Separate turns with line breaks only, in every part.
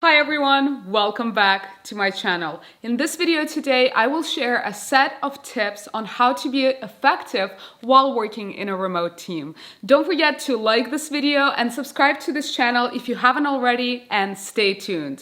Hi everyone, welcome back to my channel. In this video today, I will share a set of tips on how to be effective while working in a remote team. Don't forget to like this video and subscribe to this channel if you haven't already, and stay tuned.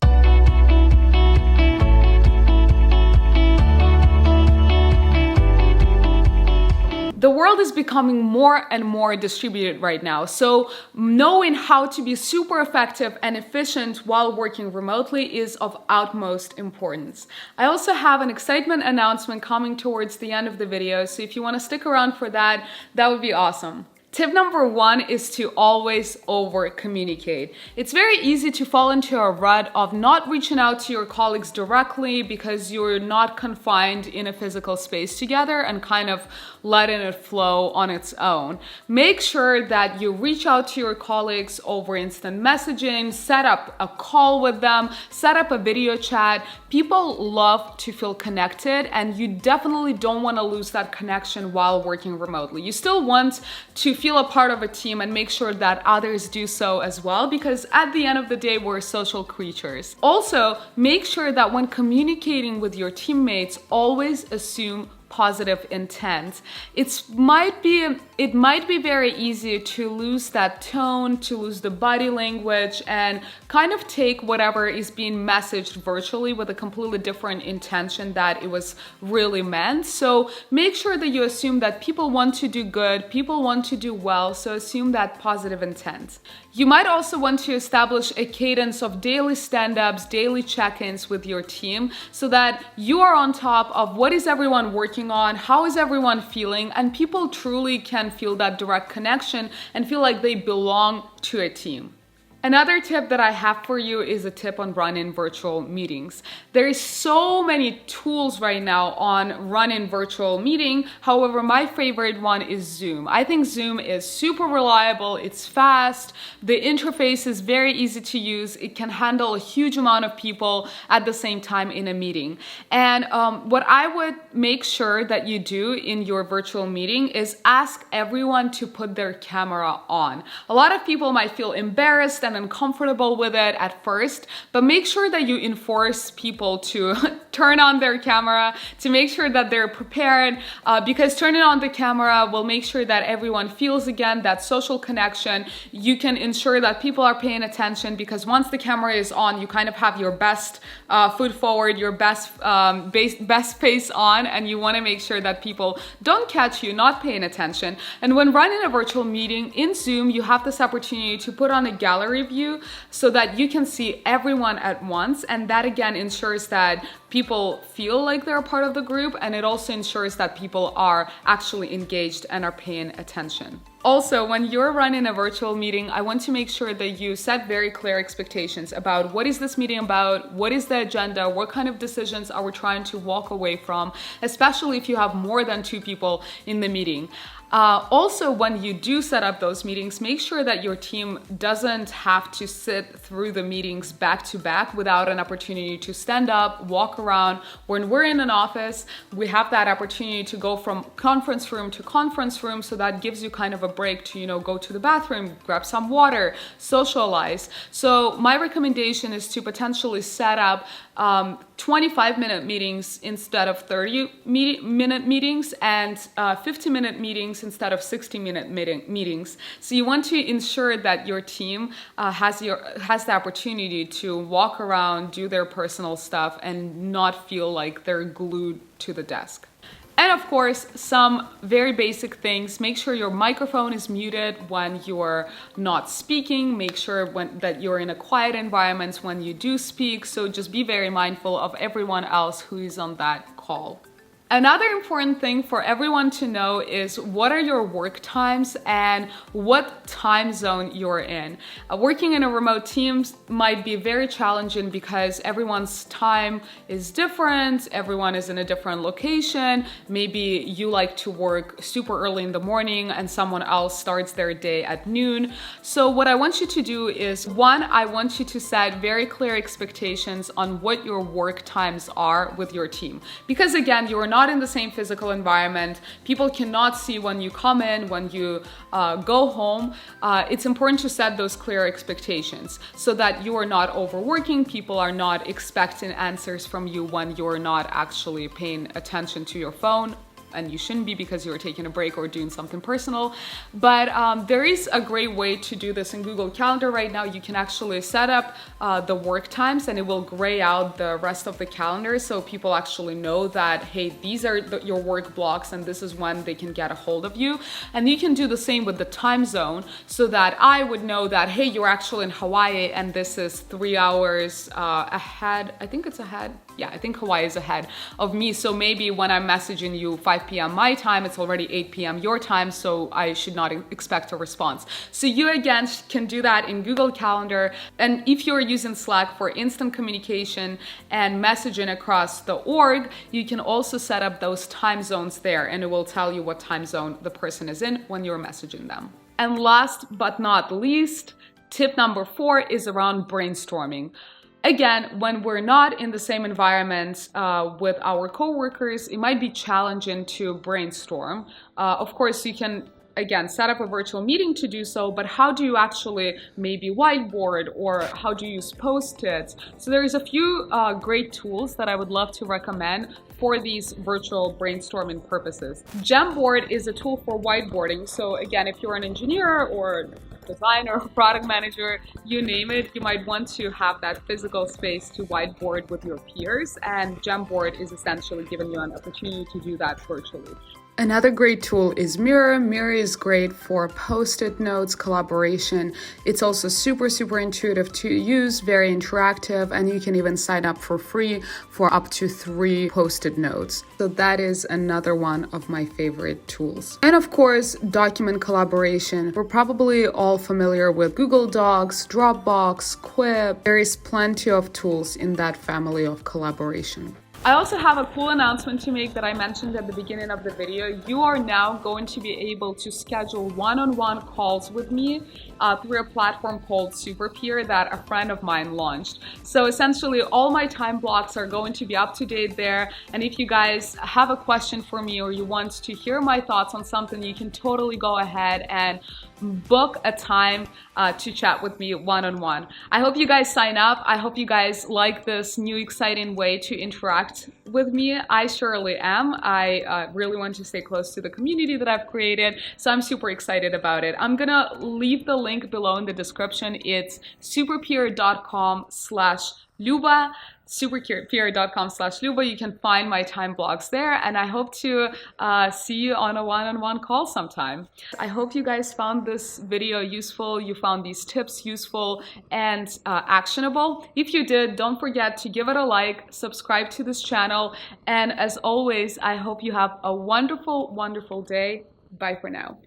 The world is becoming more and more distributed right now, so knowing how to be super effective and efficient while working remotely is of utmost importance. I also have an excitement announcement coming towards the end of the video, so if you want to stick around for that, that would be awesome. Tip number one is to always over-communicate. It's very easy to fall into a rut of not reaching out to your colleagues directly because you're not confined in a physical space together and kind of letting it flow on its own. Make sure that you reach out to your colleagues over instant messaging, set up a call with them, set up a video chat. People love to feel connected, and you definitely don't want to lose that connection while working remotely. You still want to feel a part of a team and make sure that others do so as well, because at the end of the day, we're social creatures. Also, make sure that when communicating with your teammates, always assume positive intent. It might be very easy to lose that tone, to lose the body language, and kind of take whatever is being messaged virtually with a completely different intention that it was really meant. So make sure that you assume that people want to do good, people want to do well, so assume that positive intent. You might also want to establish a cadence of daily stand-ups, daily check-ins with your team so that you are on top of what is everyone working on, how is everyone feeling, and people truly can feel that direct connection and feel like they belong to a team. Another tip that I have for you is a tip on running virtual meetings. There is so many tools right now on running virtual meeting. However, my favorite one is Zoom. I think Zoom is super reliable, it's fast, the interface is very easy to use, it can handle a huge amount of people at the same time in a meeting. And what I would make sure that you do in your virtual meeting is ask everyone to put their camera on. A lot of people might feel embarrassed and uncomfortable with it at first, but make sure that you enforce people to turn on their camera, to make sure that they're prepared, because turning on the camera will make sure that everyone feels again that social connection. You can ensure that people are paying attention, because once the camera is on, you kind of have your best foot forward, your best pace on, and you want to make sure that people don't catch you not paying attention. And when running a virtual meeting in Zoom, you have this opportunity to put on a gallery view so that you can see everyone at once, and that again ensures that people feel like they're a part of the group, and it also ensures that people are actually engaged and are paying attention. Also, when you're running a virtual meeting, I want to make sure that you set very clear expectations about what is this meeting about, what is the agenda, what kind of decisions are we trying to walk away from, especially if you have more than 2 people in the meeting. Also, when you do set up those meetings, make sure that your team doesn't have to sit through the meetings back to back without an opportunity to stand up, walk around. When we're in an office, we have that opportunity to go from conference room to conference room, so that gives you kind of a break to, go to the bathroom, grab some water, socialize. So my recommendation is to potentially set up 25-minute meetings instead of 30-minute meetings, and 50-minute meetings instead of 60-minute meetings. So you want to ensure that your team has the opportunity to walk around, do their personal stuff, and not feel like they're glued to the desk. And of course, some very basic things. Make sure your microphone is muted when you're not speaking. Make sure that you're in a quiet environment when you do speak. So just be very mindful of everyone else who is on that call. Another important thing for everyone to know is what are your work times and what time zone you're in. Working in a remote team might be very challenging because everyone's time is different, everyone is in a different location. Maybe you like to work super early in the morning and someone else starts their day at noon. So what I want you to do is, one, I want you to set very clear expectations on what your work times are with your team. Because again, you are not not in the same physical environment. People cannot see when you come in, when you go home. It's important to set those clear expectations so that you are not overworking. People are not expecting answers from you when you're not actually paying attention to your phone. And you shouldn't be, because you're taking a break or doing something personal. But there is a great way to do this in Google Calendar right now. You can actually set up the work times, and it will gray out the rest of the calendar, so people actually know that, hey, these are your work blocks and this is when they can get a hold of you. And you can do the same with the time zone, so that I would know that, hey, you're actually in Hawaii and this is 3 hours ahead. I think it's ahead. Yeah, I think Hawaii is ahead of me. So maybe when I'm messaging you 5 p.m. my time, it's already 8 p.m. your time, so I should not expect a response. So you again can do that in Google Calendar. And if you're using Slack for instant communication and messaging across the org, you can also set up those time zones there, and it will tell you what time zone the person is in when you're messaging them. And last but not least, tip number 4 is around brainstorming. Again, when we're not in the same environment with our coworkers, it might be challenging to brainstorm. Of course, you can, again, set up a virtual meeting to do so, but how do you actually maybe whiteboard, or how do you use Post-its? So there's a few great tools that I would love to recommend for these virtual brainstorming purposes. Jamboard is a tool for whiteboarding. So again, if you're an engineer or designer, product manager, you name it, you might want to have that physical space to whiteboard with your peers, and Jamboard is essentially giving you an opportunity to do that virtually. Another great tool is Miro. Miro is great for Post-it notes, collaboration. It's also super intuitive to use, very interactive, and you can even sign up for free for up to 3 Post-it notes. So that is another one of my favorite tools. And of course, document collaboration. We're probably all familiar with Google Docs, Dropbox, Quip. There is plenty of tools in that family of collaboration. I also have a cool announcement to make that I mentioned at the beginning of the video. You are now going to be able to schedule one-on-one calls with me through a platform called SuperPeer that a friend of mine launched. So essentially, all my time blocks are going to be up to date there. And if you guys have a question for me, or you want to hear my thoughts on something, you can totally go ahead and book a time to chat with me one-on-one. I hope you guys sign up. I hope you guys like this new exciting way to interact with me. I surely am. I really want to stay close to the community that I've created, so I'm super excited about it. I'm gonna leave the link below in the description. It's superpeer.com/Luba. superpeer.com/Luba. You can find my time blocks there, and I hope to see you on a one-on-one call sometime. I hope you guys found this video useful, you found these tips useful and actionable. If you did, don't forget to give it a like, subscribe to this channel, and as always, I hope you have a wonderful day. Bye for now.